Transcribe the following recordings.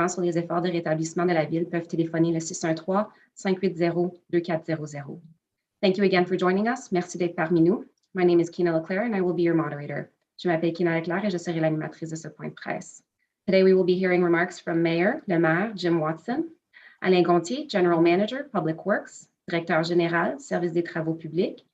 sur les efforts de rétablissement de la Ville peuvent téléphoner le 613-580-2400. Thank you again for joining us. Merci d'être parmi nous. My name is Kina Leclerc and I will be your moderator. Je m'appelle Kina Leclerc et je serai l'animatrice de ce point de presse. Today we will be hearing remarks from le maire, Jim Watson, Alain Gontier, General Manager, Public Works, Directeur général, Service des travaux publics,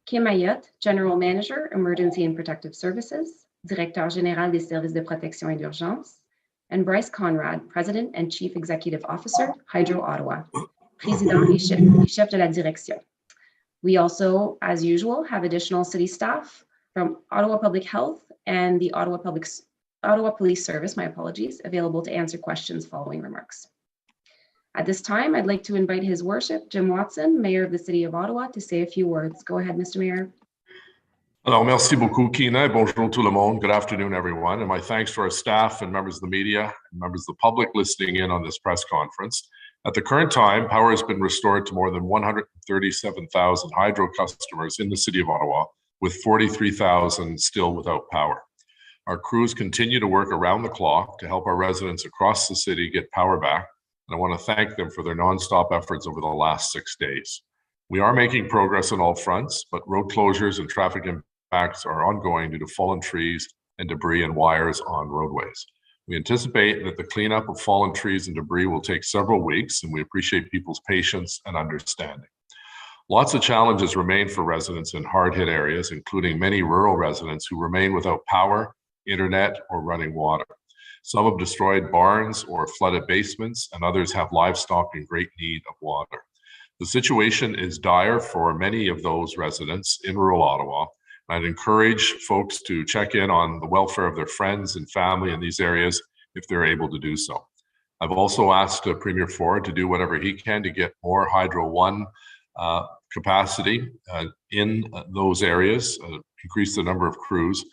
Kim Ayotte, General Manager, Emergency and Protective Services, Directeur général des services de protection et d'urgence, and Bryce Conrad, President and Chief Executive Officer, Hydro Ottawa, Président et chef de la direction. We also, as usual, have additional city staff from Ottawa Public Health and the Ottawa Police Service, available to answer questions following remarks. At this time, I'd like to invite His Worship, Jim Watson, Mayor of the City of Ottawa, to say a few words. Go ahead, Mr. Mayor. Alors, merci beaucoup, Kina. Bonjour tout le monde. Good afternoon, everyone. And my thanks to our staff and members of the media and members of the public listening in on this press conference. At the current time, power has been restored to more than 137,000 hydro customers in the City of Ottawa, with 43,000 still without power. Our crews continue to work around the clock to help our residents across the city get power back, and I want to thank them for their nonstop efforts over the last 6 days. We are making progress on all fronts, but road closures and traffic impacts are ongoing due to fallen trees and debris and wires on roadways. We anticipate that the cleanup of fallen trees and debris will take several weeks, and we appreciate people's patience and understanding. Lots of challenges remain for residents in hard-hit areas, including many rural residents who remain without power, internet, or running water. Some have destroyed barns or flooded basements, and others have livestock in great need of water. The situation is dire for many of those residents in rural Ottawa. I'd encourage folks to check in on the welfare of their friends and family in these areas if they're able to do so. I've also asked Premier Ford to do whatever he can to get more Hydro One capacity in those areas, increase the number of crews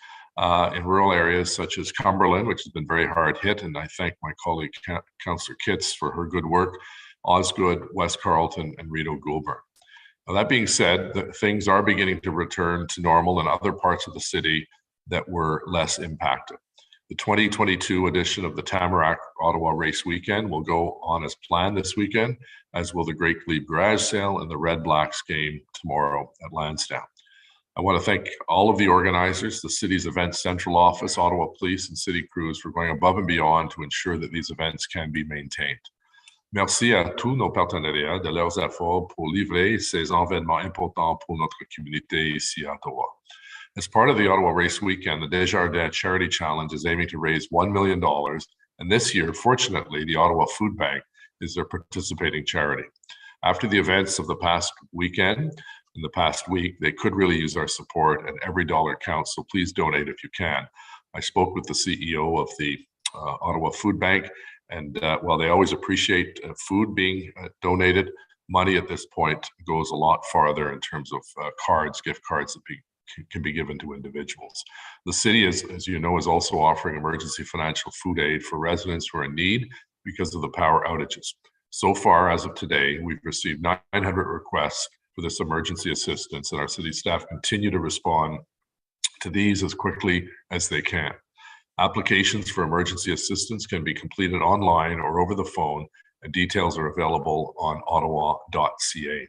in rural areas such as Cumberland, which has been very hard hit, and I thank my colleague Councillor Kitts for her good work, Osgood, West Carleton, and Rideau Goulburn. Now, that being said, things are beginning to return to normal in other parts of the city that were less impacted. The 2022 edition of the Tamarack Ottawa Race Weekend will go on as planned this weekend, as will the Great Glebe Garage Sale and the Red Blacks game tomorrow at Lansdowne. I want to thank all of the organizers, the city's Events Central Office, Ottawa Police, and city crews for going above and beyond to ensure that these events can be maintained. Merci à tous nos partenariats de leurs efforts pour livrer ces événements importants pour notre communauté ici à Ottawa. As part of the Ottawa Race Weekend, the Desjardins Charity Challenge is aiming to raise $1 million, and this year, fortunately, the Ottawa Food Bank is their participating charity. After the events of the past weekend, in the past week, they could really use our support, and every dollar counts, so please donate if you can. I spoke with the CEO of the Ottawa Food Bank, and while they always appreciate food being donated, money at this point goes a lot farther in terms of gift cards that can be given to individuals. The city, as you know, is also offering emergency financial food aid for residents who are in need because of the power outages. So far, as of today, we've received 900 requests for this emergency assistance, and our city staff continue to respond to these as quickly as they can. Applications for emergency assistance can be completed online or over the phone, and details are available on ottawa.ca.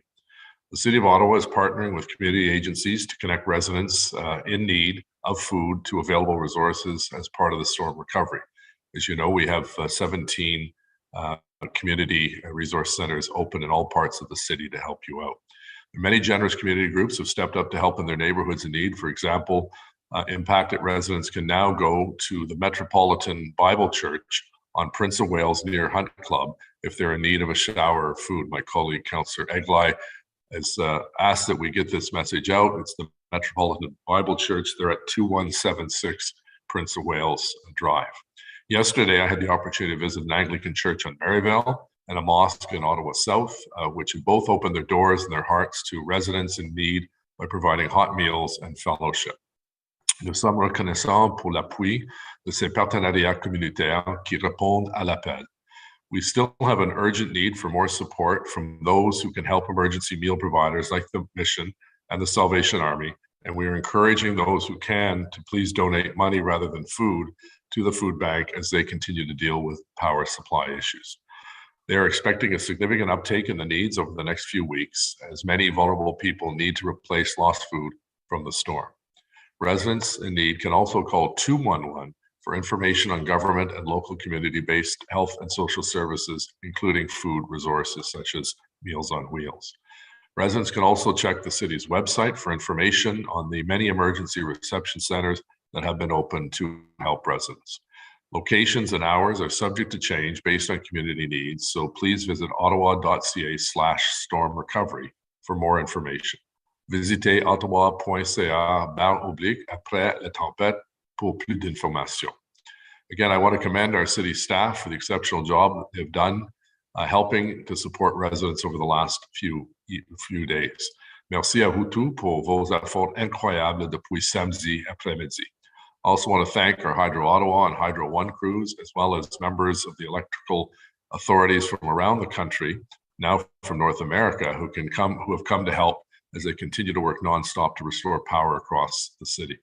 The City of Ottawa is partnering with community agencies to connect residents in need of food to available resources as part of the storm recovery. As you know, we have 17 community resource centers open in all parts of the city to help you out. Many generous community groups have stepped up to help in their neighborhoods in need. For example, impacted residents can now go to the Metropolitan Bible Church on Prince of Wales near Hunt Club if they're in need of a shower or food. My colleague, Councillor Eglai, has asked that we get this message out. It's the Metropolitan Bible Church. They're at 2176 Prince of Wales Drive. Yesterday, I had the opportunity to visit an Anglican church on Maryville and a mosque in Ottawa South, which have both opened their doors and their hearts to residents in need by providing hot meals and fellowship. Nous sommes reconnaissants pour l'appui de ces partenariats communautaires qui répondent à l'appel. We still have an urgent need for more support from those who can help emergency meal providers like the Mission and the Salvation Army and we are encouraging those who can to please donate money rather than food to the food bank as they continue to deal with power supply issues. They are expecting a significant uptake in the needs over the next few weeks, as many vulnerable people need to replace lost food from the storm. Residents in need can also call 211 for information on government and local community-based health and social services, including food resources such as Meals on Wheels. Residents can also check the city's website for information on the many emergency reception centers that have been open to help residents. Locations and hours are subject to change based on community needs, so please visit ottawa.ca/storm recovery for more information. Visitez ottawa.ca/après la tempête pour plus d'informations. Again, I want to commend our city staff for the exceptional job that they've done helping to support residents over the last few days. Merci à vous tous pour vos efforts incroyables depuis samedi après-midi. I also want to thank our Hydro Ottawa and Hydro One crews, as well as members of the electrical authorities from around the country, now from North America, who have come to help as they continue to work nonstop to restore power across the city.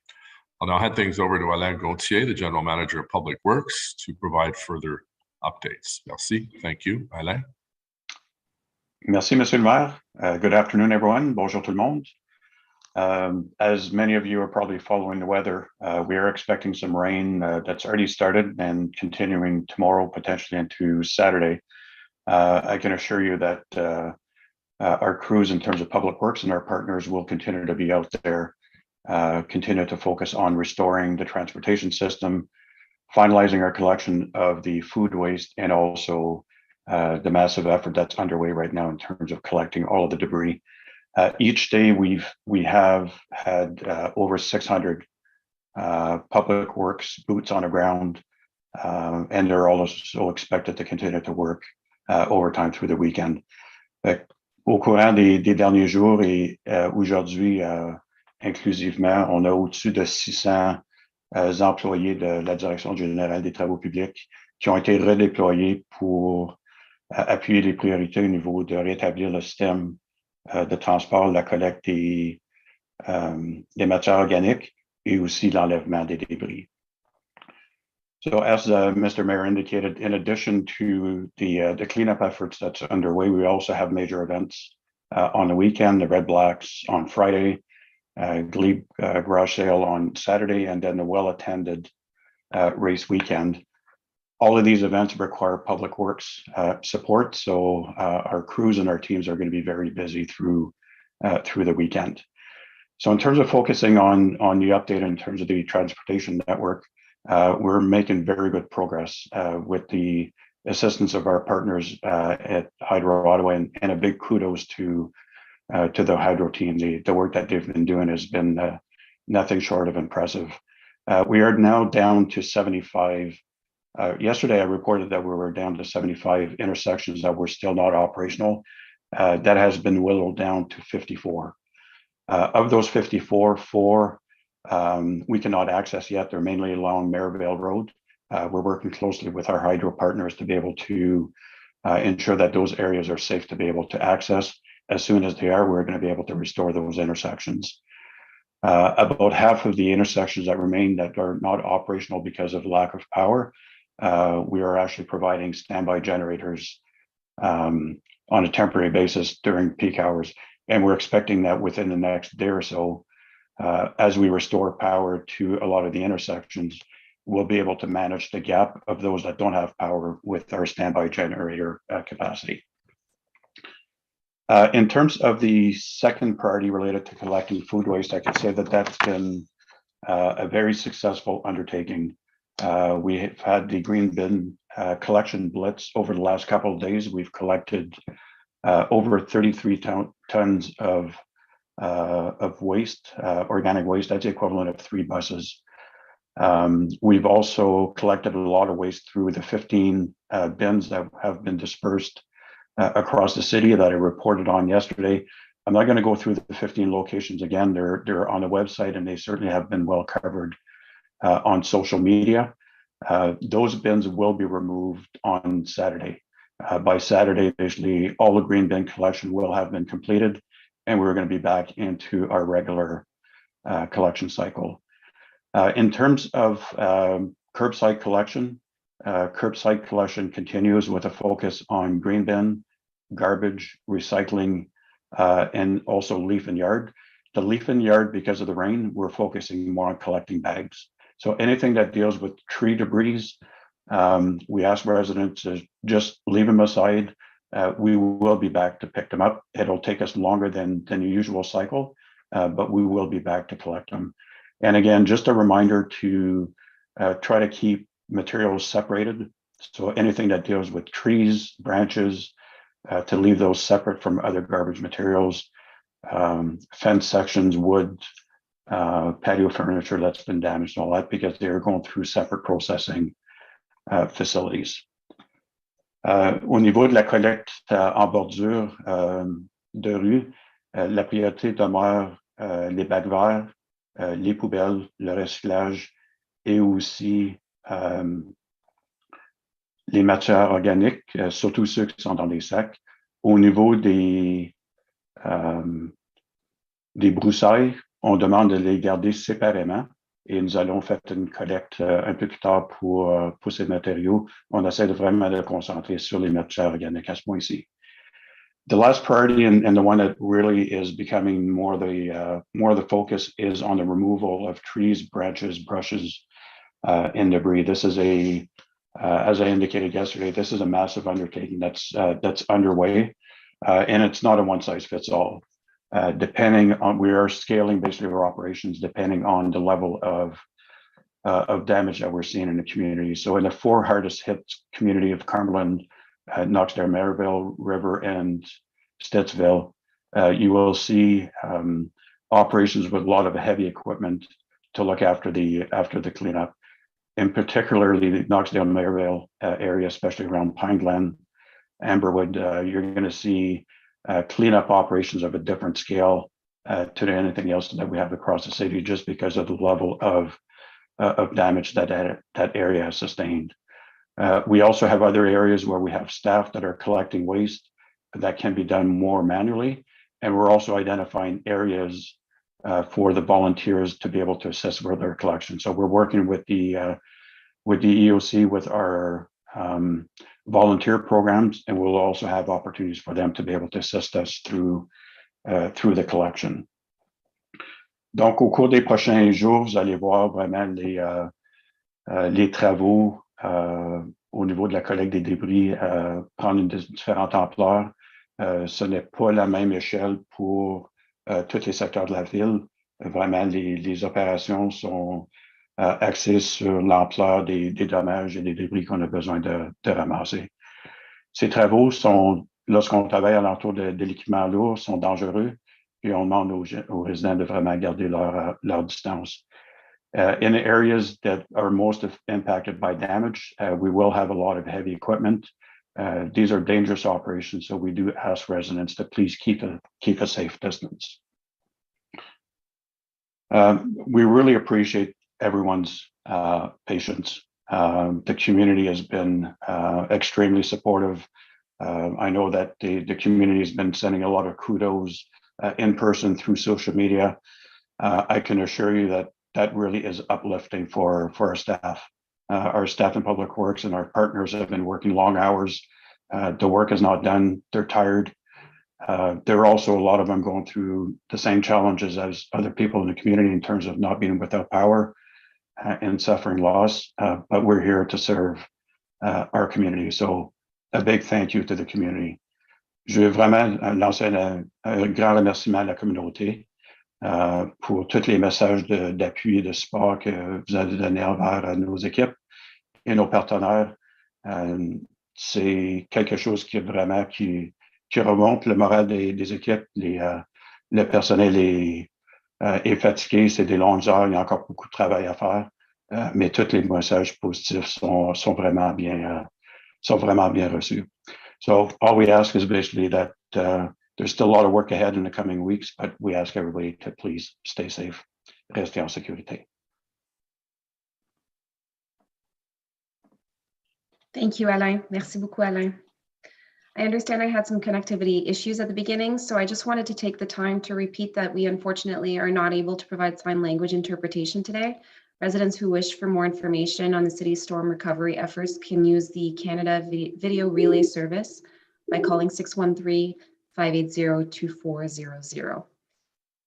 I'll now hand things over to Alain Gauthier, the General Manager of Public Works, to provide further updates. Merci. Thank you, Alain. Merci, Monsieur le Maire. Good afternoon, everyone. Bonjour tout le monde. As many of you are probably following the weather, we are expecting some rain that's already started and continuing tomorrow, potentially into Saturday. I can assure you that our crews in terms of public works and our partners will continue to be out there, continue to focus on restoring the transportation system, finalizing our collection of the food waste, and also the massive effort that's underway right now in terms of collecting all of the debris. Each day we have had over 600 public works boots on the ground, and they're also expected to continue to work overtime through the weekend. Au courant des derniers jours et aujourd'hui inclusivement, on a au-dessus de 600 employés de la Direction générale des travaux publics qui ont été redéployés pour appuyer les priorités au niveau de rétablir le système de transport, la collecte des matières organiques et aussi l'enlèvement des débris. So as Mr. Mayor indicated, in addition to the cleanup efforts that's underway, we also have major events on the weekend, the Red Blacks on Friday, Glebe Garage Sale on Saturday, and then the well-attended race weekend. All of these events require public works support, so our crews and our teams are going to be very busy through the weekend. So in terms of focusing on the update in terms of the transportation network, we're making very good progress with the assistance of our partners at Hydro Ottawa, and a big kudos to the Hydro team. The work that they've been doing has been nothing short of impressive. We are now down to 75. Yesterday, I reported that we were down to 75 intersections that were still not operational. That has been whittled down to 54. Of those 54, 4 we cannot access yet. They're mainly along Merivale Road. We're working closely with our hydro partners to be able to ensure that those areas are safe to be able to access. As soon as they are, we're going to be able to restore those intersections. About half of the intersections that remain that are not operational because of lack of power, we are actually providing standby generators on a temporary basis during peak hours. And we're expecting that within the next day or so, as we restore power to a lot of the intersections, we'll be able to manage the gap of those that don't have power with our standby generator capacity. In terms of the second priority related to collecting food waste, I can say that that's been a very successful undertaking. We have had the green bin collection blitz over the last couple of days. We've collected over 33 tons of waste, organic waste. That's the equivalent of 3 buses. We've also collected a lot of waste through the 15 bins that have been dispersed across the city that I reported on yesterday. I'm not going to go through the 15 locations again. They're on the website, and they certainly have been well covered on social media. Those bins will be removed on Saturday. By Saturday, basically, all the green bin collection will have been completed, and we're going to be back into our regular collection cycle. In terms of curbside collection continues with a focus on green bin, garbage, recycling, and also leaf and yard. The leaf and yard, because of the rain, we're focusing more on collecting bags. So anything that deals with tree debris, we ask residents to just leave them aside. We will be back to pick them up. It'll take us longer than the usual cycle, but we will be back to collect them. And again, just a reminder to try to keep materials separated. So anything that deals with trees, branches, to leave those separate from other garbage materials, fence sections, wood, patio furniture that's been damaged, all that, because they're going through separate processing facilities. Au niveau de la collecte en bordure de rue, la priorité demeure les bacs verts, les poubelles, le recyclage et aussi les matières organiques, surtout ceux qui sont dans des sacs. Au niveau des broussailles, on demande de les garder séparément et nous allons faire une collecte un peu plus tard pour ces matériaux. On essaie vraiment de concentrer sur les matières organiques à ce point-ci. The last priority and the one that really is becoming more the focus is on the removal of trees, branches, brushes, and debris. This is as I indicated yesterday, this is a massive undertaking that's underway, and it's not a one size fits all. Depending on, we are scaling basically our operations depending on the level of damage that we're seeing in the community. So in the 4 hardest hit community of Cumberland, Knoxdale, Maryville, River, and Stittsville, you will see operations with a lot of heavy equipment to look after the cleanup. In particularly the Knoxdale, Maryville area, especially around Pine Glen, Amberwood, you're going to see cleanup operations of a different scale to anything else that we have across the city, just because of the level of damage that area has sustained. We also have other areas where we have staff that are collecting waste that can be done more manually, and we're also identifying areas for the volunteers to be able to assist with their collection. So we're working with the EOC with our volunteer programs, and we'll also have opportunities for them to be able to assist us through the collection. Donc, au cours des prochains jours, vous allez voir vraiment les travaux au niveau de la collecte des débris prendre une différente ampleur. Ce n'est pas la même échelle pour tous les secteurs de la ville. Vraiment, les opérations sont axées sur l'ampleur des dommages et des débris qu'on a besoin de ramasser. Ces travaux sont, lorsqu'on travaille alentour de l'équipement lourd, sont dangereux, et on demande aux résidents de vraiment garder leur distance. In the areas that are most impacted by damage, we will have a lot of heavy equipment. These are dangerous operations, so we do ask residents to please keep a safe distance. We really appreciate everyone's patience. The community has been extremely supportive. I know that the community has been sending a lot of kudos in person through social media. I can assure you that really is uplifting for our staff. Our staff in public works and our partners have been working long hours. The work is not done. They're tired. There are also a lot of them going through the same challenges as other people in the community in terms of not being without power and suffering loss, but we're here to serve our community. So a big thank you to the community. Je veux vraiment lancer un grand remerciement à la communauté pour tous les messages d'appui et de support que vous avez donnés envers nos équipes et nos partenaires. C'est quelque chose qui vraiment qui remonte le moral des équipes. Le personnel est fatigué, c'est des longues heures, il y a encore beaucoup de travail à faire, mais tous les messages positifs sont vraiment bien reçus. So all we ask is basically that there's still a lot of work ahead in the coming weeks, but we ask everybody to please stay safe, rester en sécurité. Thank you, Alain. Merci beaucoup, Alain. I understand I had some connectivity issues at the beginning, so I just wanted to take the time to repeat that we unfortunately are not able to provide sign language interpretation today. Residents who wish for more information on the city's storm recovery efforts can use the Canada Video Relay Service by calling 613-580-2400.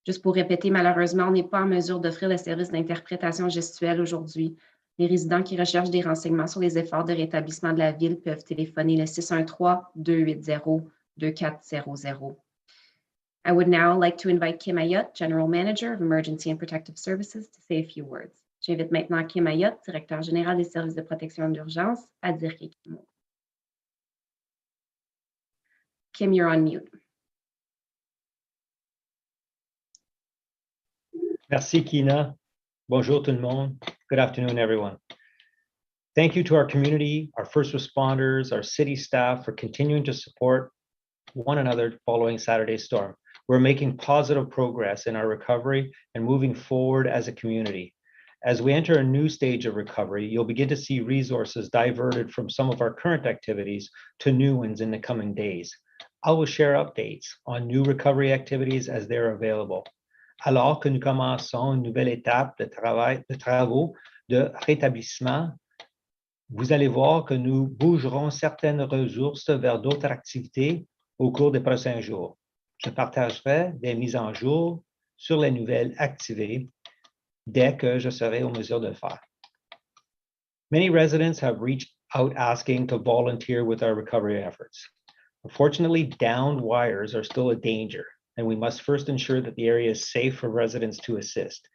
Juste pour répéter, malheureusement, on n'est pas en mesure d'offrir le service d'interprétation gestuelle aujourd'hui. Les résidents qui recherchent des renseignements sur les efforts de rétablissement de la ville peuvent téléphoner le 613-280-2400. I would now like to invite Kim Ayotte, General Manager of Emergency and Protective Services, to say a few words. J'invite maintenant Kim Ayotte, Directeur général des services de protection d'urgence, à dire quelques mots. Kim, you're on mute. Merci, Kina. Bonjour tout le monde. Good afternoon, everyone. Thank you to our community, our first responders, our city staff for continuing to support one another following Saturday's storm. We're making positive progress in our recovery and moving forward as a community. As we enter a new stage of recovery, you'll begin to see resources diverted from some of our current activities to new ones in the coming days. I will share updates on new recovery activities as they're available. Alors que nous commençons une nouvelle étape de travaux de rétablissement, vous allez voir que nous bougerons certaines ressources vers d'autres activités au cours des prochains jours. Je partagerai des mises en jour sur les nouvelles activées dès que je serai en mesure de le faire. Many residents have reached out asking to volunteer with our recovery efforts. Unfortunately, downed wires are still a danger, and we must first ensure that the area is safe for residents to assist.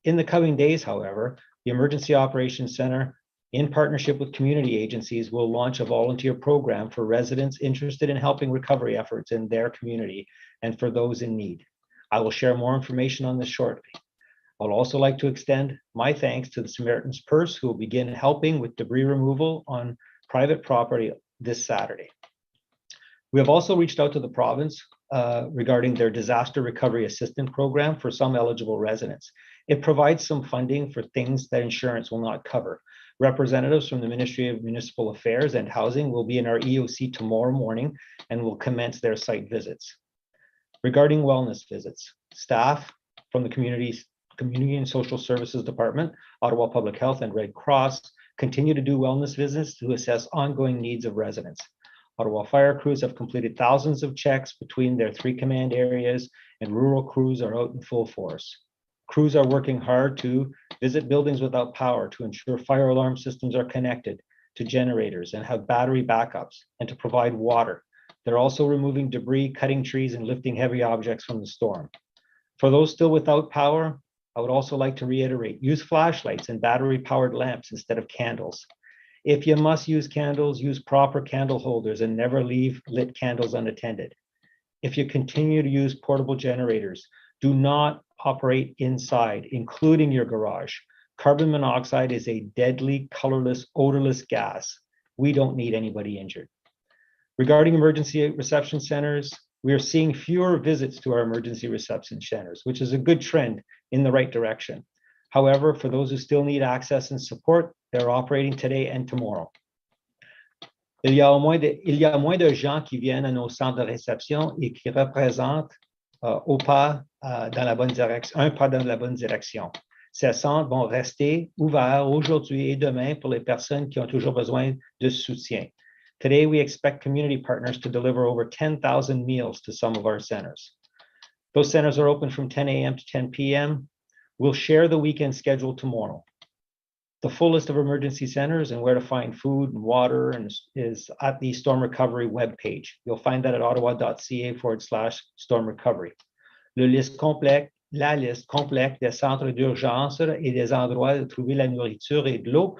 In the coming days, however, the Emergency Operations Center, in partnership with community agencies, will launch a volunteer program for residents interested in helping recovery efforts in their community and for those in need. I will share more information on this shortly. I would also like to extend my thanks to the Samaritan's Purse, who will begin helping with debris removal on private property this Saturday. We have also reached out to the province regarding their disaster recovery assistance program for some eligible residents. It provides some funding for things that insurance will not cover. Representatives from the Ministry of Municipal Affairs and Housing will be in our EOC tomorrow morning and will commence their site visits. Regarding wellness visits, staff from the Community and Social Services Department, Ottawa Public Health, and Red Cross continue to do wellness visits to assess ongoing needs of residents. Ottawa fire crews have completed thousands of checks between their 3 command areas, and rural crews are out in full force. Crews are working hard to visit buildings without power to ensure fire alarm systems are connected to generators and have battery backups, and to provide water. They're also removing debris, cutting trees, and lifting heavy objects from the storm. For those still without power, I would also like to reiterate, use flashlights and battery-powered lamps instead of candles. If you must use candles, use proper candle holders and never leave lit candles unattended. If you continue to use portable generators, do not operate inside, including your garage. Carbon monoxide is a deadly, colorless, odorless gas. We don't need anybody injured. Regarding emergency reception centers, we are seeing fewer visits to our emergency reception centers, which is a good trend in the right direction. However, for those who still need access and support, they're operating today and tomorrow. Il y a moins de gens qui viennent à nos centres de réception et qui représentent un pas dans la bonne direction. Ces centres vont rester ouverts aujourd'hui et demain pour les personnes qui ont toujours besoin de soutien. Today, we expect community partners to deliver over 10,000 meals to some of our centers. Those centers are open from 10 a.m. to 10 p.m. We'll share the weekend schedule tomorrow. The full list of emergency centers and where to find food and water is at the Storm Recovery webpage. You'll find that at ottawa.ca/storm recovery. La liste complète des centres d'urgence et des endroits de trouver la nourriture et de l'eau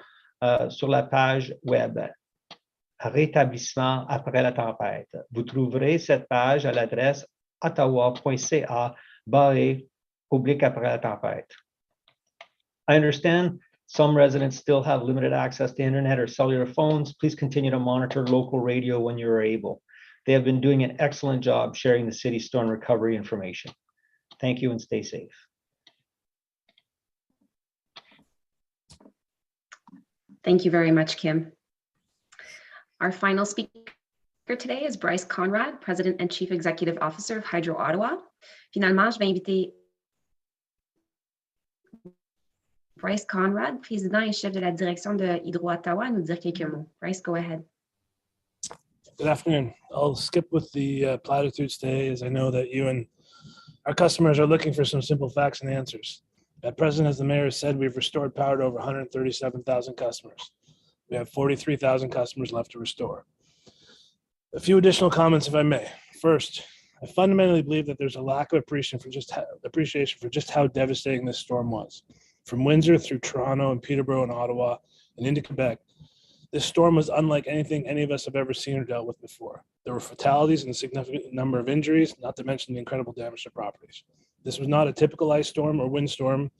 sur la page web Rétablissement après la tempête. Vous trouverez cette page à l'adresse ottawa.ca/public après la tempête. I understand some residents still have limited access to internet or cellular phones. Please continue to monitor local radio when you're able. They have been doing an excellent job sharing the city's storm recovery information. Thank you and stay safe. Thank you very much, Kim. Our final speaker speaker today is Bryce Conrad, President and Chief Executive Officer of Hydro Ottawa. Finalement, je vais inviter Bryce Conrad, président et chef de la direction de Hydro Ottawa, à nous dire quelques mots. Bryce, go ahead. Good afternoon. I'll skip with the platitudes today, as I know that you and our customers are looking for some simple facts and answers. At present, as the mayor said, we've restored power to over 137,000 customers. We have 43,000 customers left to restore. A few additional comments, if I may. First, I fundamentally believe that there's a lack of appreciation for just how devastating this storm was. From Windsor through Toronto and Peterborough and Ottawa and into Quebec, this storm was unlike anything any of us have ever seen or dealt with before. There were fatalities and a significant number of injuries, not to mention the incredible damage to properties. This was not a typical ice storm or windstorm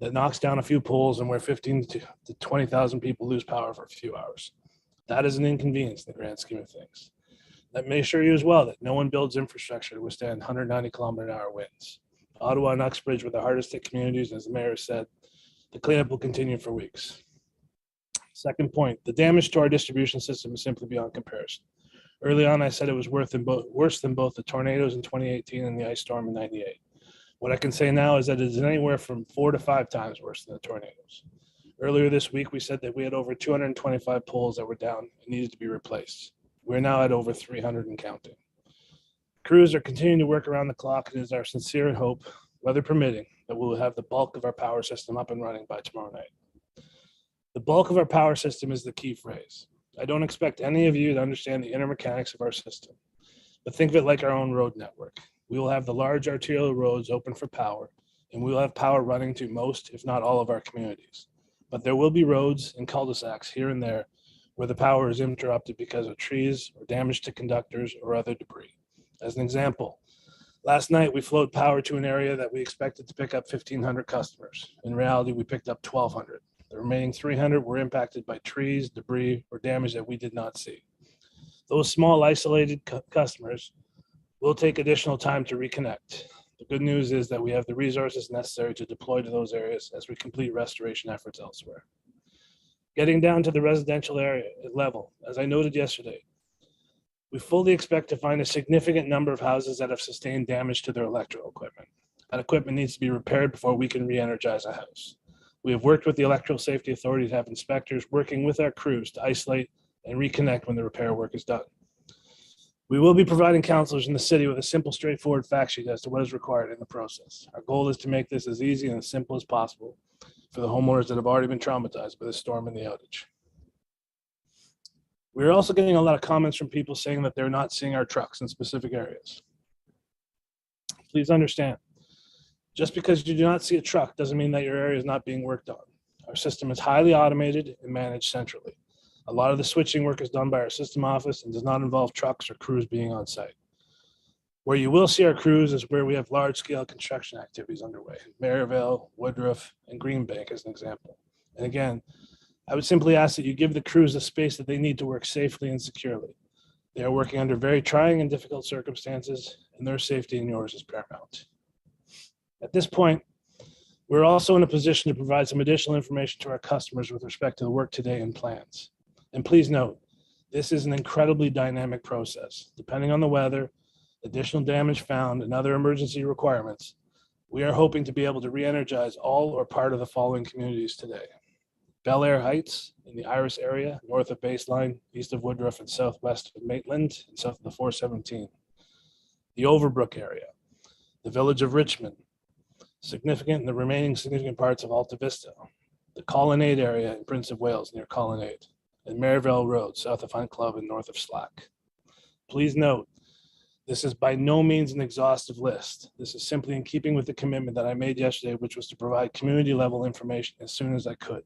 that knocks down a few poles and where 15 to 20,000 people lose power for a few hours. That is an inconvenience in the grand scheme of things. Let me assure you as well that no one builds infrastructure to withstand 190 km/h winds. Ottawa and Uxbridge were the hardest hit communities, as the mayor said. The cleanup will continue for weeks. Second point, the damage to our distribution system is simply beyond comparison. Early on, I said it was worse than both the tornadoes in 2018 and the ice storm in 98. What I can say now is that it is anywhere from 4 to 5 times worse than the tornadoes. Earlier this week, we said that we had over 225 poles that were down and needed to be replaced. We're now at over 300 and counting. Crews are continuing to work around the clock, and it is our sincere hope, weather permitting, that we will have the bulk of our power system up and running by tomorrow night. The bulk of our power system is the key phrase. I don't expect any of you to understand the inner mechanics of our system, but think of it like our own road network. We will have the large arterial roads open for power, and we will have power running to most, if not all, of our communities. But there will be roads and cul-de-sacs here and there where the power is interrupted because of trees or damage to conductors or other debris. As an example, last night we flowed power to an area that we expected to pick up 1,500 customers. In reality, we picked up 1,200. The remaining 300 were impacted by trees, debris, or damage that we did not see. Those small isolated customers will take additional time to reconnect. The good news is that we have the resources necessary to deploy to those areas as we complete restoration efforts elsewhere. Getting down to the residential area level, as I noted yesterday, we fully expect to find a significant number of houses that have sustained damage to their electrical equipment. That equipment needs to be repaired before we can re-energize a house. We have worked with the Electrical Safety Authority to have inspectors working with our crews to isolate and reconnect when the repair work is done. We will be providing counselors in the city with a simple, straightforward fact sheet as to what is required in the process. Our goal is to make this as easy and as simple as possible for the homeowners that have already been traumatized by the storm and the outage. We're also getting a lot of comments from people saying that they're not seeing our trucks in specific areas. Please understand, just because you do not see a truck doesn't mean that your area is not being worked on. Our system is highly automated and managed centrally. A lot of the switching work is done by our system office and does not involve trucks or crews being on site. Where you will see our crews is where we have large-scale construction activities underway. Maryville, Woodruff, and Greenbank as an example. And again, I would simply ask that you give the crews the space that they need to work safely and securely. They are working under very trying and difficult circumstances, and their safety and yours is paramount. At this point, we're also in a position to provide some additional information to our customers with respect to the work today and plans. And please note, this is an incredibly dynamic process. Depending on the weather, additional damage found, and other emergency requirements, we are hoping to be able to re-energize all or part of the following communities today. Bel Air Heights in the Iris area, north of Baseline, east of Woodruff, and southwest of Maitland, and south of the 417. The Overbrook area, the village of Richmond, significant in the remaining significant parts of Alta Vista, the Colonnade area in Prince of Wales near Colonnade, and Maryville Road, south of Hunt Club and north of Slack. Please note, this is by no means an exhaustive list. This is simply in keeping with the commitment that I made yesterday, which was to provide community level information as soon as I could.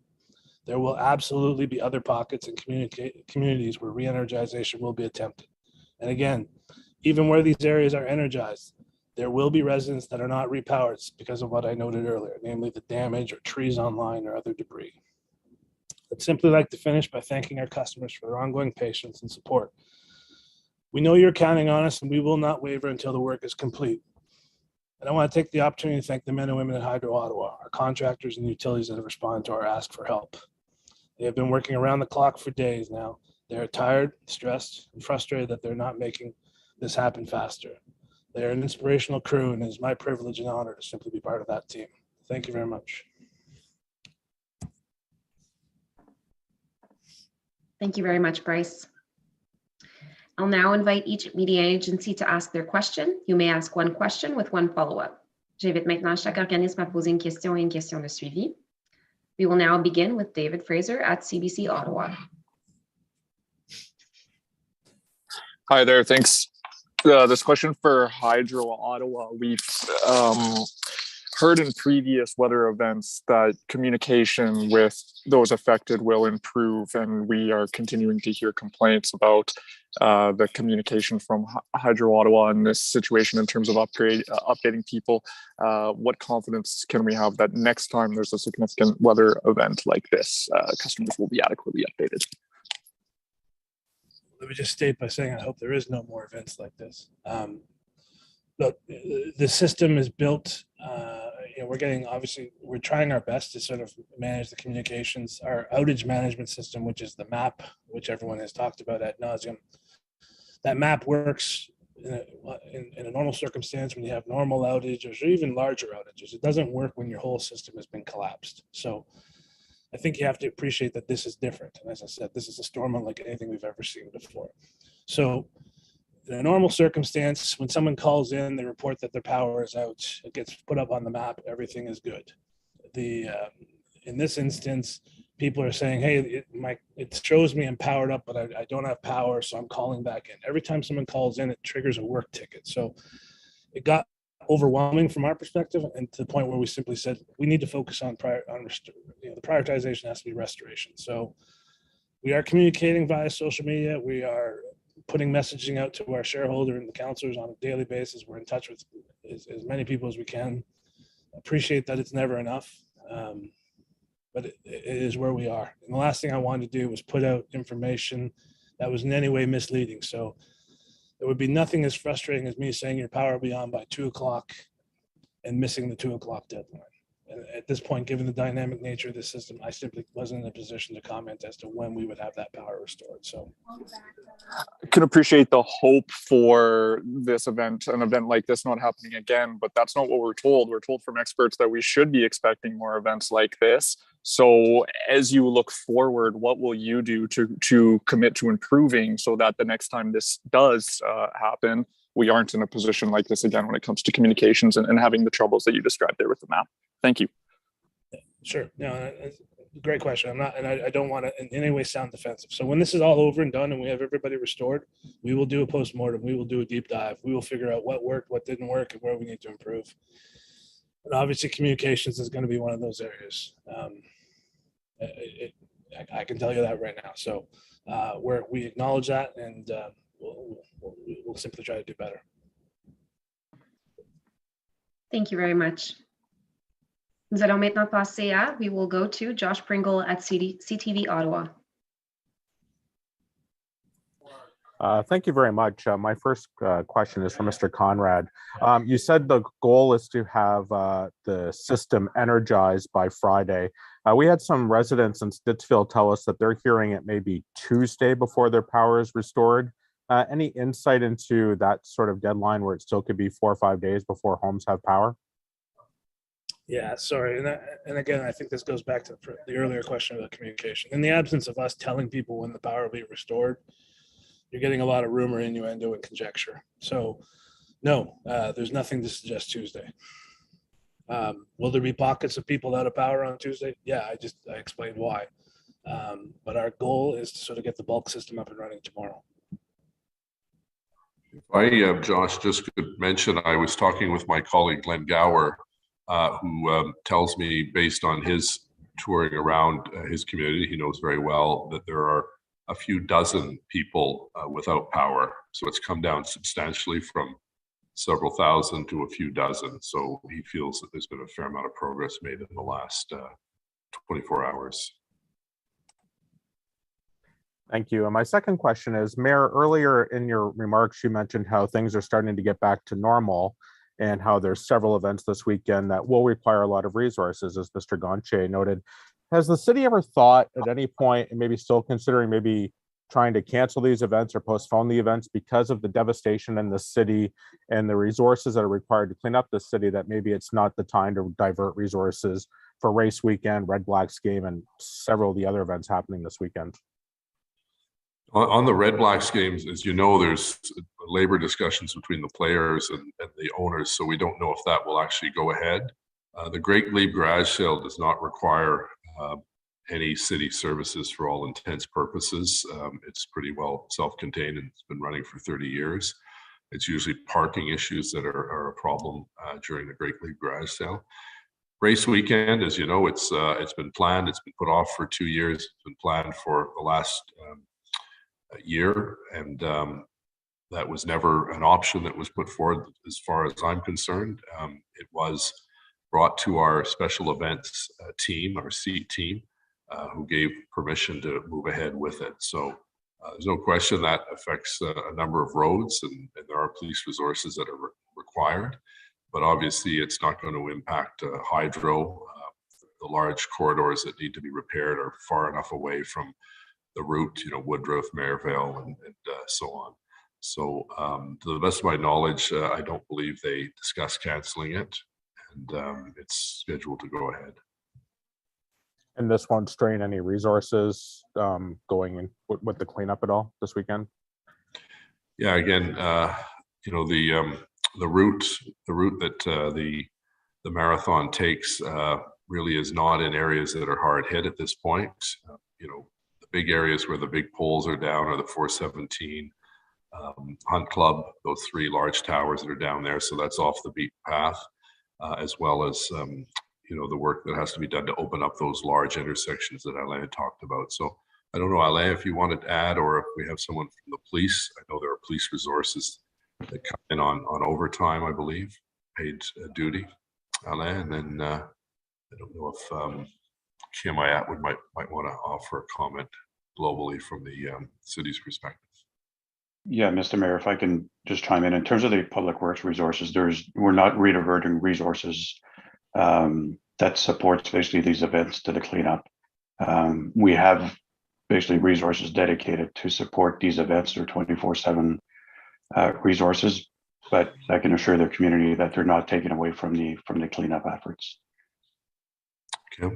There will absolutely be other pockets and communities where re-energization will be attempted. And again, even where these areas are energized, there will be residents that are not repowered because of what I noted earlier, namely the damage or trees on line or other debris. I'd simply like to finish by thanking our customers for their ongoing patience and support. We know you're counting on us, and we will not waver until the work is complete. And I want to take the opportunity to thank the men and women at Hydro Ottawa, our contractors and utilities that have responded to our ask for help. They have been working around the clock for days now, They're tired, stressed, and frustrated that they're not making this happen faster. They're an inspirational crew, and it is my privilege and honor to simply be part of that team. Thank you very much. Thank you very much, Bryce. I'll now invite each media agency to ask their question. You may ask one question with one follow-up. J'invite maintenant chaque organisme à poser une question et une question de suivi. We will now begin with David Fraser at CBC Ottawa. Hi there, thanks. This question for Hydro Ottawa. We've heard in previous weather events that communication with those affected will improve, and we are continuing to hear complaints about the communication from Hydro Ottawa in this situation in terms of updating people. What confidence can we have that next time there's a significant weather event like this, customers will be adequately updated? Let me just state by saying I hope there is no more events like this. Look, the system is built, we're trying our best to sort of manage the communications. Our outage management system, which is the MAP, which everyone has talked about ad nauseum, that MAP works in a normal circumstance when you have normal outages or even larger outages. It doesn't work when your whole system has been collapsed. So I think you have to appreciate that this is different. And as I said, this is a storm unlike anything we've ever seen before. So in a normal circumstance, when someone calls in, they report that their power is out, it gets put up on the map, everything is good. In this instance, people are saying, hey, it shows me I'm powered up, but I don't have power, so I'm calling back in. Every time someone calls in, it triggers a work ticket. So it got overwhelming from our perspective, and to the point where we simply said, we need to focus on the prioritization has to be restoration. So we are communicating via social media. We are putting messaging out to our shareholder and the councillors on a daily basis. We're in touch with as many people as we can. Appreciate that it's never enough, but it is where we are. And the last thing I wanted to do was put out information that was in any way misleading. So there would be nothing as frustrating as me saying your power will be on by 2 o'clock and missing the 2 o'clock deadline. And at this point, given the dynamic nature of the system, I simply wasn't in a position to comment as to when we would have that power restored. So I can appreciate the hope for this event, an event like this not happening again, but that's not what we're told. We're told from experts that we should be expecting more events like this. So as you look forward, what will you do to commit to improving so that the next time this does happen, we aren't in a position like this again when it comes to communications and having the troubles that you described there with the map? Thank you. Sure. No, great question. I'm not, and I don't want to in any way sound defensive. So when this is all over and done and we have everybody restored, we will do a postmortem. We will do a deep dive. We will figure out what worked, what didn't work, and where we need to improve. And obviously communications is going to be one of those areas. I can tell you that right now. So we acknowledge that, and we'll simply try to do better. Thank you very much. Nous allons maintenant passer à, we will go to Josh Pringle at CTV Ottawa. Thank you very much. My first question is for Mr. Conrad. You said the goal is to have the system energized by Friday. We had some residents in Stittsville tell us that they're hearing it maybe Tuesday before their power is restored. Any insight into that sort of deadline where it still could be 4 or 5 days before homes have power? Yeah, sorry. And again, I think this goes back to the earlier question about communication. In the absence of us telling people when the power will be restored, you're getting a lot of rumor, innuendo, and conjecture. So no, there's nothing to suggest Tuesday. Will there be pockets of people out of power on Tuesday? Yeah, I explained why. But our goal is to sort of get the bulk system up and running tomorrow. Josh, just could mention, I was talking with my colleague Glenn Gower, who tells me, based on his touring around his community, he knows very well that there are a few dozen people without power. So it's come down substantially from several thousand to a few dozen. So he feels that there's been a fair amount of progress made in the last 24 hours. Thank you. And my second question is, Mayor, earlier in your remarks, you mentioned how things are starting to get back to normal and how there's several events this weekend that will require a lot of resources, as Mr. Gonche noted. Has the city ever thought at any point, and maybe still considering maybe trying to cancel these events or postpone the events because of the devastation in the city and the resources that are required to clean up the city, that maybe it's not the time to divert resources for race weekend, Red Blacks game, and several of the other events happening this weekend? On the Red Blacks games, as you know, there's labor discussions between the players and the owners, so we don't know if that will actually go ahead. The Great Glebe Garage Sale does not require any city services for all intents purposes. It's pretty well self-contained and it's been running for 30 years. It's usually parking issues that are a problem during the Great Glebe Garage Sale. Race weekend, as you know, it's been planned. It's been put off for 2 years. It's been planned for the last year, and that was never an option that was put forward as far as I'm concerned. It was brought to our special events team, our seat team, who gave permission to move ahead with it. So there's no question that affects a number of roads, and there are police resources that are required, but obviously it's not going to impact hydro. The large corridors that need to be repaired are far enough away from the route, Woodruff, Merivale, and so on. So to the best of my knowledge, I don't believe they discussed canceling it, and it's scheduled to go ahead. And this won't strain any resources going in with the cleanup at all this weekend? Yeah, again, the route that the marathon takes really is not in areas that are hard hit at this point. The big areas where the big poles are down are the 417, Hunt Club, those 3 large towers that are down there. So that's off the beaten path, as well as the work that has to be done to open up those large intersections that Alain had talked about. So I don't know, Alain, if you wanted to add, or if we have someone from the police. I know there are police resources that come in on overtime, I believe, paid duty, Alain. And then I don't know if Kim Atwood might want to offer a comment globally from the city's perspective. Yeah, Mr. Mayor, if I can just chime in terms of the public works resources, we're not rediverting resources that supports basically these events to the cleanup. We have basically resources dedicated to support these events. They're 24/7 resources, but I can assure the community that they're not taken away from the cleanup efforts. Okay.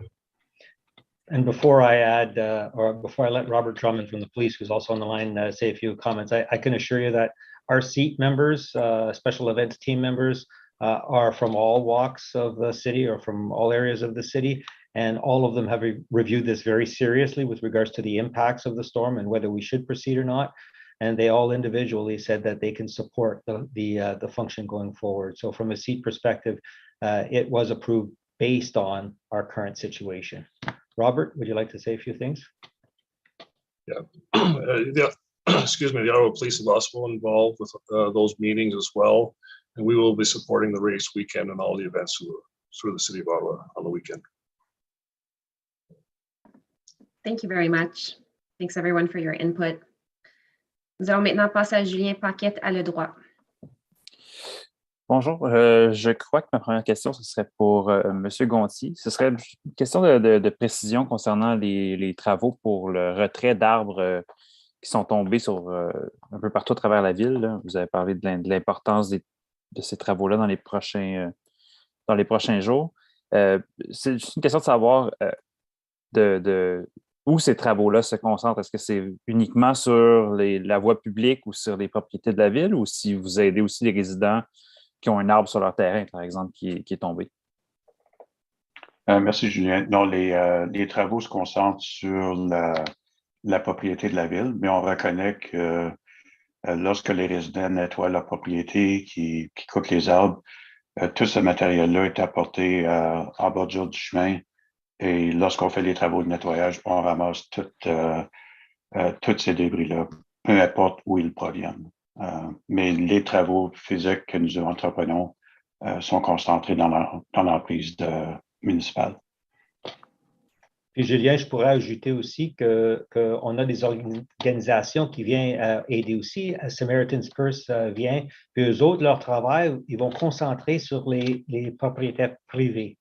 And before I add, or before I let Robert Drummond from the police, who's also on the line, say a few comments, I can assure you that our seat members, special events team members, are from all walks of the city or from all areas of the city. And all of them have reviewed this very seriously with regards to the impacts of the storm and whether we should proceed or not. And they all individually said that they can support the function going forward. So from a seat perspective, it was approved based on our current situation. Robert, would you like to say a few things? Yeah. Excuse me, the Ottawa Police is also involved with those meetings as well. And we will be supporting the race weekend and all the events through the city of Ottawa on the weekend. Thank you very much. Thanks everyone for your input. Nous allons maintenant passer à Julien Paquette à le droit. Bonjour, je crois que ma première question, ce serait pour M. Gontier. Ce serait une question de précision concernant les travaux pour le retrait d'arbres qui sont tombés sur un peu partout à travers la ville. Là. Vous avez parlé de l'importance de ces travaux-là dans les prochains jours. C'est juste une question de savoir où ces travaux-là se concentrent. Est-ce que c'est uniquement sur la voie publique ou sur les propriétés de la ville, ou si vous aidez aussi les résidents qui ont un arbre sur leur terrain, par exemple, qui est tombé? Merci, Julien. Non, les travaux se concentrent sur la propriété de la ville, mais on reconnaît que lorsque les résidents nettoient leur propriété, qui coupent les arbres, tout ce matériel-là est apporté en bordure du chemin. Et lorsqu'on fait les travaux de nettoyage, on ramasse tous ces débris-là, peu importe où ils proviennent. Mais les travaux physiques que nous entreprenons sont concentrés dans l'emprise municipale. Puis Julien, je pourrais ajouter aussi qu'on a des organisations qui viennent aider aussi. Samaritan's Purse vient, puis eux autres, leur travail, ils vont concentrer sur les propriétaires privés.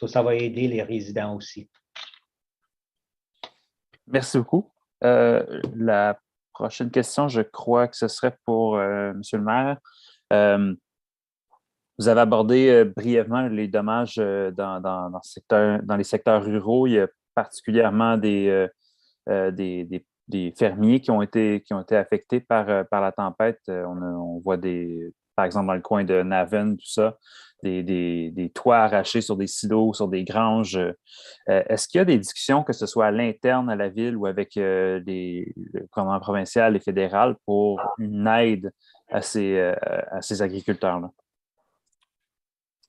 Ça va aider les résidents aussi. Merci beaucoup. La prochaine question, je crois que ce serait pour Monsieur le maire. Vous avez abordé brièvement les dommages dans les secteurs ruraux. Il y a particulièrement des fermiers qui ont été affectés par la tempête. On voit par exemple, dans le coin de Naven, tout ça, des toits arrachés sur des silos, sur des granges. Est-ce qu'il y a des discussions, que ce soit à l'interne à la ville ou avec le gouvernement provincial et fédéral, pour une aide à ces agriculteurs-là?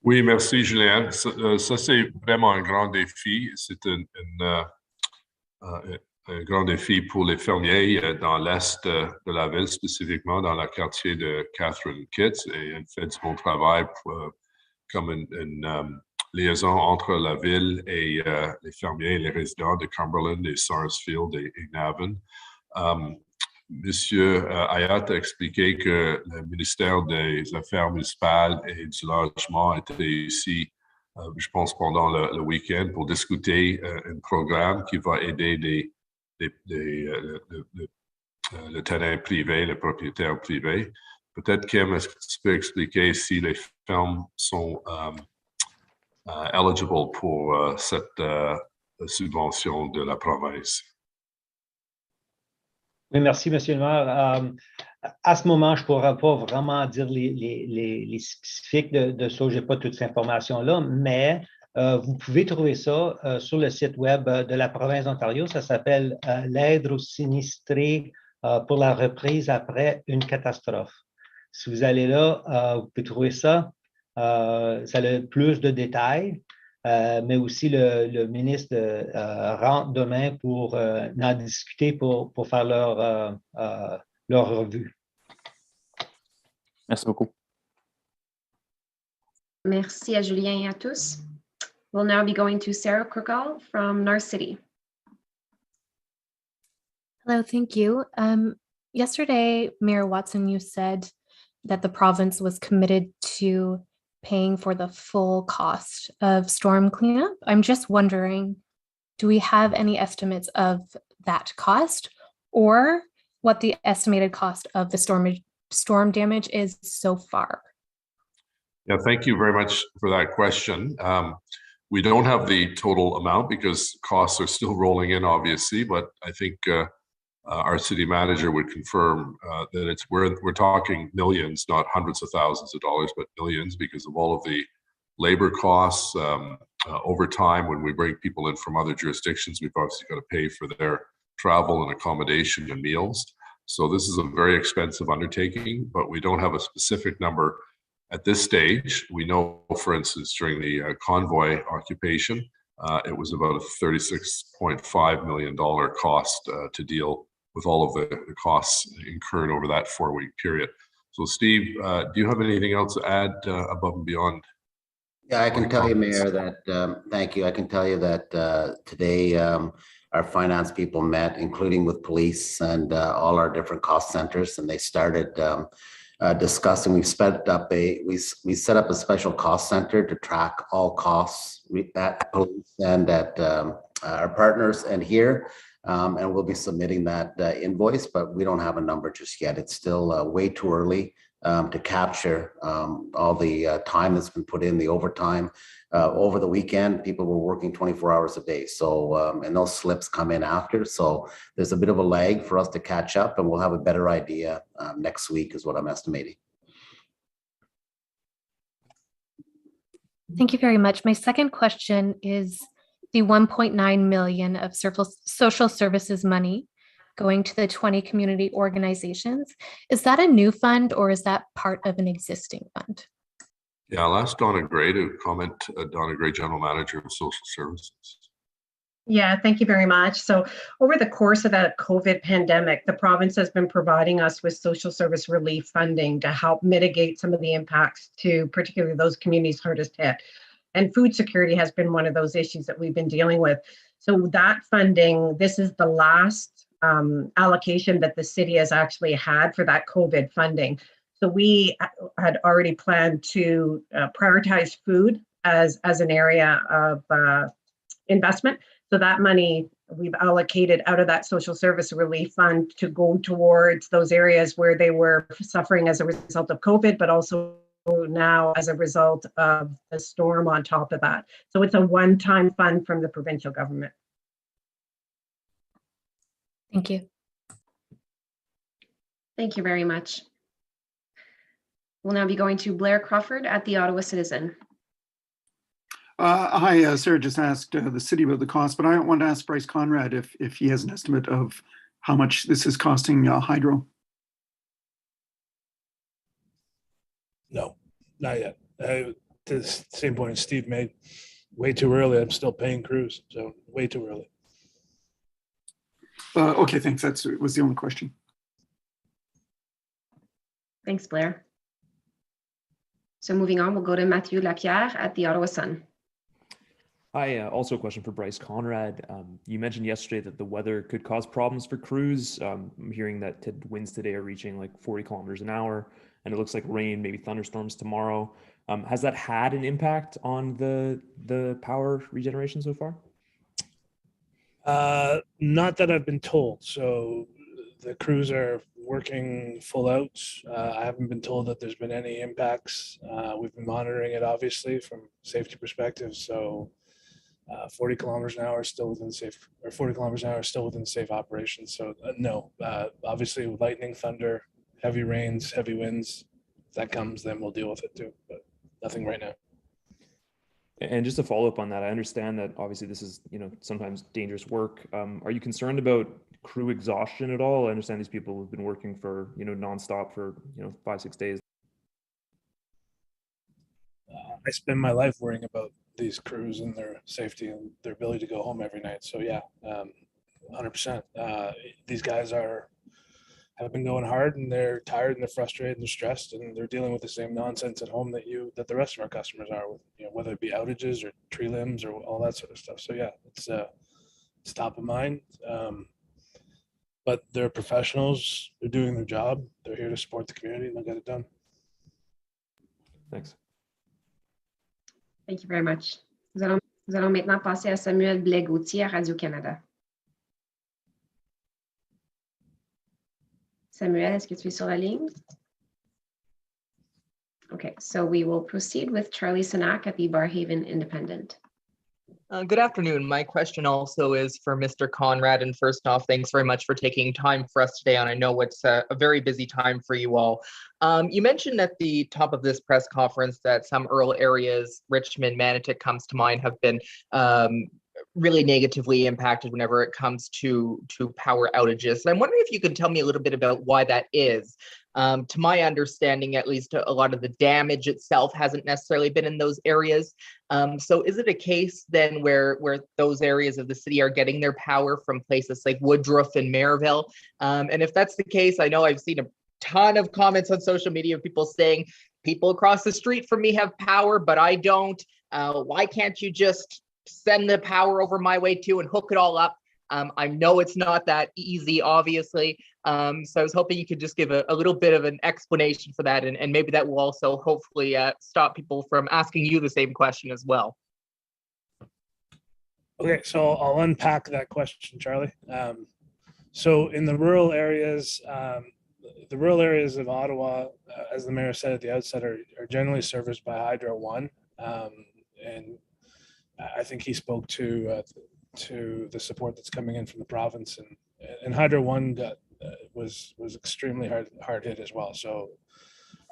Oui, merci, Julien. Ça, c'est vraiment un grand défi. C'est un grand défi pour les fermiers dans l'est de la ville, spécifiquement dans le quartier de Catherine Kitts. Et elle fait du bon travail comme une liaison entre la ville et les fermiers et les résidents de Cumberland et Sarsfield et Navan. Monsieur Ayat a expliqué que le ministère des Affaires municipales et du Logement était ici, je pense, pendant le week-end pour discuter un programme qui va aider le terrain privé, les propriétaires privés. Peut-être, Kim, est-ce que tu peux expliquer si les fermes sont eligible pour cette subvention de la province? Oui, merci, Monsieur le maire. À ce moment, je ne pourrais pas vraiment dire les spécifiques de ça. Je n'ai pas toutes ces informations-là, mais vous pouvez trouver ça sur le site web de la province d'Ontario. Ça s'appelle l'aide aux sinistrés pour la reprise après une catastrophe. Si vous allez là, vous pouvez trouver ça. Ça a plus de détails. Mais aussi le ministre rentre demain pour en discuter pour faire leur revue. Merci beaucoup. Merci à Julien et à tous. We'll now be going to Sarah Krukal from North City. Hello, thank you. Yesterday, Mayor Watson, you said that the province was committed to paying for the full cost of storm cleanup. I'm just wondering, do we have any estimates of that cost, or what the estimated cost of the storm damage is so far? Yeah, thank you very much for that question. We don't have the total amount because costs are still rolling in, obviously, but I think our city manager would confirm that we're talking millions, not hundreds of thousands of dollars, but millions, because of all of the labor costs. Over time, when we bring people in from other jurisdictions, we've obviously got to pay for their travel and accommodation and meals. So this is a very expensive undertaking, but we don't have a specific number at this stage. We know, for instance, during the convoy occupation, it was about a $36.5 million cost to deal with all of the costs incurred over that 4-week period. So Steve, do you have anything else to add above and beyond? Yeah, I can tell you, Mayor, that, thank you. I can tell you that today our finance people met, including with police and all our different cost centers, and they started discussing. We set up a special cost center to track all costs at police and at our partners and here. And we'll be submitting that invoice, but we don't have a number just yet. It's still way too early to capture all the time that's been put in, the overtime. Over the weekend, people were working 24 hours a day. So, and those slips come in after. So there's a bit of a lag for us to catch up, and we'll have a better idea next week is what I'm estimating. Thank you very much. My second question is the 1.9 million of social services money going to the 20 community organizations. Is that a new fund or is that part of an existing fund? Yeah, I'll ask Donna Gray to comment. Donna Gray, General Manager of Social Services. Yeah, thank you very much. So over the course of that COVID pandemic, the province has been providing us with social service relief funding to help mitigate some of the impacts to particularly those communities hardest hit. And food security has been one of those issues that we've been dealing with. So that funding, this is the last allocation that the city has actually had for that COVID funding. So we had already planned to prioritize food as an area of investment. So that money we've allocated out of that social service relief fund to go towards those areas where they were suffering as a result of COVID, but also now as a result of the storm on top of that. So it's a one-time fund from the provincial government. Thank you. Thank you very much. We'll now be going to Blair Crawford at the Ottawa Citizen. Hi, Sarah just asked the city about the cost, but I want to ask Bryce Conrad if he has an estimate of how much this is costing Hydro. No, not yet. To the same point as Steve made, way too early. I'm still paying crews, so way too early. Okay, thanks. That was the only question. Thanks, Blair. So moving on, we'll go to Mathieu Lapierre at the Ottawa Sun. Hi, also a question for Bryce Conrad. You mentioned yesterday that the weather could cause problems for crews. I'm hearing that winds today are reaching like 40 kilometers an hour, and it looks like rain, maybe thunderstorms tomorrow. Has that had an impact on the power regeneration so far? Not that I've been told. So the crews are working full out. I haven't been told that there's been any impacts. We've been monitoring it, obviously, from safety perspective. So 40 kilometers an hour is still within safe, or 40 kilometers an hour is still within safe operations. So no, obviously lightning, thunder, heavy rains, heavy winds, if that comes, then we'll deal with it too, but nothing right now. And just to follow up on that, I understand that obviously this is, sometimes dangerous work. Are you concerned about crew exhaustion at all? I understand these people have been working for, nonstop for, 5-6 days. I spend my life worrying about these crews and their safety and their ability to go home every night. So yeah, 100%. These guys have been going hard, and they're tired and they're frustrated and they're stressed, and they're dealing with the same nonsense at home that the rest of our customers are with, whether it be outages or tree limbs or all that sort of stuff. So yeah, it's top of mind. But they're professionals. They're doing their job. They're here to support the community, and they'll get it done. Thanks. Thank you very much. Nous allons maintenant passer à Samuel Blais-Gauthier à Radio-Canada. Samuel, est-ce que tu es sur la ligne? Okay, so we will proceed with Charlie Sinak at the Barhaven Independent. Good afternoon. My question also is for Mr. Conrad. And first off, thanks very much for taking time for us today. And I know it's a very busy time for you all. You mentioned at the top of this press conference that some rural areas, Richmond, Manotick comes to mind, have been really negatively impacted whenever it comes to power outages. And I'm wondering if you could tell me a little bit about why that is. To my understanding, at least, a lot of the damage itself hasn't necessarily been in those areas. So is it a case then where those areas of the city are getting their power from places like Woodruff and Maryville? And if that's the case, I know I've seen a ton of comments on social media of people saying, people across the street from me have power, but I don't. Why can't you just send the power over my way too and hook it all up? I know it's not that easy, obviously. So I was hoping you could just give a little bit of an explanation for that, and maybe that will also hopefully stop people from asking you the same question as well. Okay, so I'll unpack that question, Charlie. So in the rural areas of Ottawa, as the mayor said at the outset, are generally serviced by Hydro One, and I think he spoke to the support that's coming in from the province, and Hydro One was extremely hard hit as well. So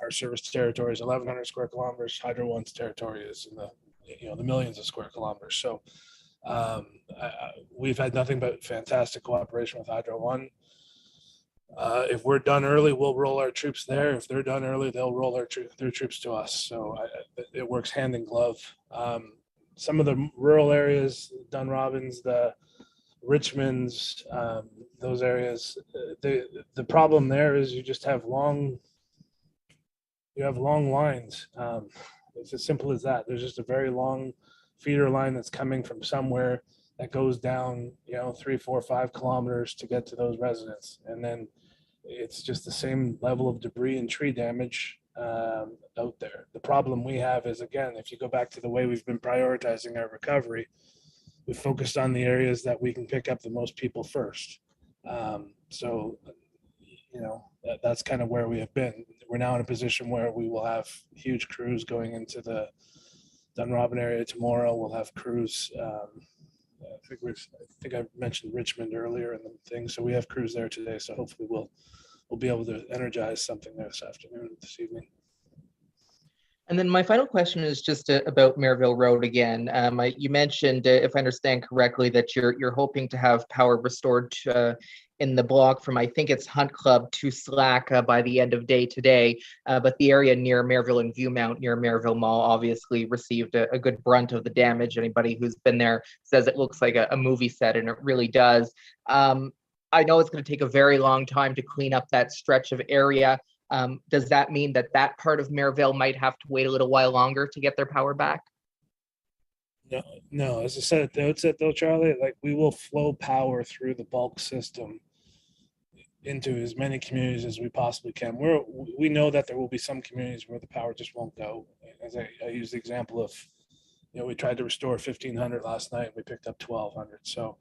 our service territory is 1,100 square kilometers. Hydro One's territory is in the millions of square kilometers. So we've had nothing but fantastic cooperation with Hydro One. If we're done early, we'll roll our troops there. If they're done early, they'll roll their troops to us. So it works hand in glove. Some of the rural areas, Dunrobins, the Richmonds, those areas, the problem there is you just have long lines. It's as simple as that. There's just a very long feeder line that's coming from somewhere that goes down, 3, 4, 5 kilometers to get to those residents. And then it's just the same level of debris and tree damage out there. The problem we have is, again, if you go back to the way we've been prioritizing our recovery, we focused on the areas that we can pick up the most people first. So, you know, that's kind of where we have been. We're now in a position where we will have huge crews going into the Dunrobin area tomorrow. We'll have crews. I think I mentioned Richmond earlier in the thing. So we have crews there today. So hopefully we'll be able to energize something there this afternoon, this evening. And then my final question is just about Maryville Road again. You mentioned, if I understand correctly, that you're hoping to have power restored in the block from, I think it's Hunt Club to Slack by the end of day today. But the area near Maryville and Viewmount, near Maryville Mall, obviously received a good brunt of the damage. Anybody who's been there says it looks like a movie set, and it really does. I know it's going to take a very long time to clean up that stretch of area. Does that mean that part of Maryville might have to wait a little while longer to get their power back? No. As I said at the outset, though, Charlie, like we will flow power through the bulk system into as many communities as we possibly can. We know that there will be some communities where the power just won't go. As I use the example of, you know, we tried to restore 1,500 last night. We picked up 1,200. So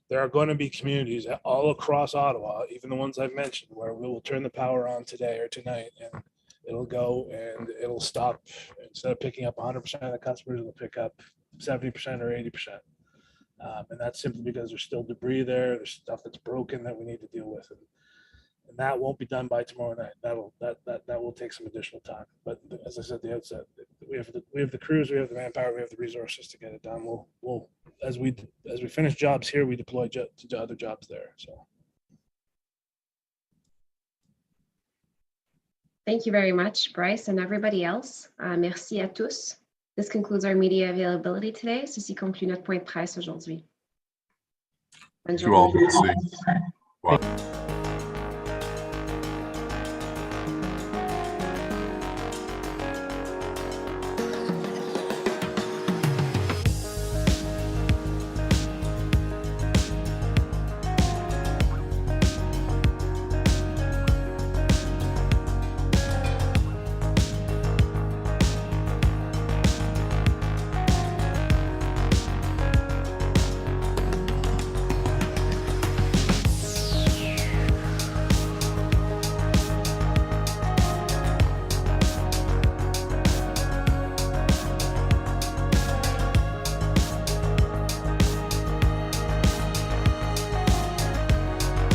there are going to be communities all across Ottawa, even the ones I've mentioned, where we will turn the power on today or tonight, and it'll go and it'll stop. Instead of picking up 100% of the customers, it'll pick up 70% or 80%. And that's simply because there's still debris there. There's stuff that's broken that we need to deal with. And that won't be done by tomorrow night. That will take some additional time. But as I said at the outset, we have the crews, we have the manpower, we have the resources to get it done. We'll as we finish jobs here, we deploy to other jobs there. So. Thank you very much, Bryce, and everybody else. Merci à tous. This concludes our media availability today. Ceci conclut notre point de presse aujourd'hui. Bonne Thank you all. journée. Good to see you. Bye.